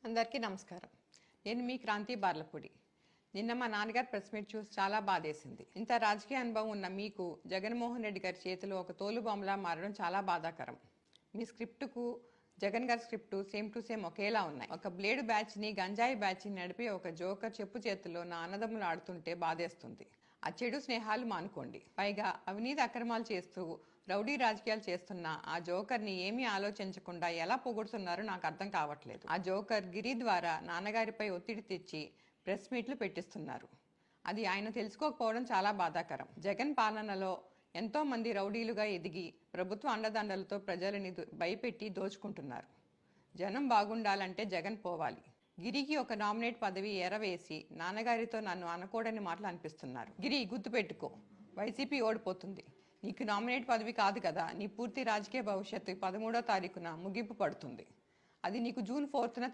అందరికీ నమస్కారం. నేను మీ క్రాంతి బార్లపూడి. నిన్న మా నాన్నగారు ప్రెస్ మీట్ చూసి చాలా బాధేసింది. ఇంత రాజకీయ అనుభవం ఉన్న మీకు జగన్మోహన్ రెడ్డి గారి చేతిలో ఒక తోలుబొమ్మలా మారడం చాలా బాధాకరం. మీ స్క్రిప్టుకు జగన్ గారి స్క్రిప్టు సేమ్ టు సేమ్ ఒకేలా ఉన్నాయి. ఒక బ్లేడ్ బ్యాచ్ని గంజాయి బ్యాచ్ని నడిపి ఒక జోకర్ చెప్పు చేతుల్లో నా అన్నదమ్ములు ఆడుతుంటే బాధేస్తుంది. ఆ చెడు స్నేహాలు మానుకోండి. పైగా అవినీతి అక్రమాలు చేస్తూ రౌడీ రాజకీయాలు చేస్తున్న ఆ జోకర్ని ఏమీ ఆలోచించకుండా ఎలా పొగుడుతున్నారో నాకు అర్థం కావట్లేదు. ఆ జోకర్ గిరి ద్వారా నాన్నగారిపై ఒత్తిడి తెచ్చి ప్రెస్ మీట్లు పెట్టిస్తున్నారు. అది ఆయన తెలుసుకోకపోవడం చాలా బాధాకరం. జగన్ పాలనలో ఎంతో మంది రౌడీలుగా ఎదిగి ప్రభుత్వ అండదండలతో ప్రజలని భయపెట్టి దోచుకుంటున్నారు. జనం బాగుండాలంటే జగన్ పోవాలి. గిరికి ఒక నామినేట్ పదవి ఎరవేసి నాన్నగారితో నన్ను అనకూడని మాటలు అనిపిస్తున్నారు. గిరి, గుర్తుపెట్టుకో, వైసీపీ ఓడిపోతుంది. నీకు నామినేట్ పదవి కాదు కదా, నీ పూర్తి రాజకీయ భవిష్యత్తు 13వ తారీఖున ముగింపు పడుతుంది. అది నీకు జూన్ 4న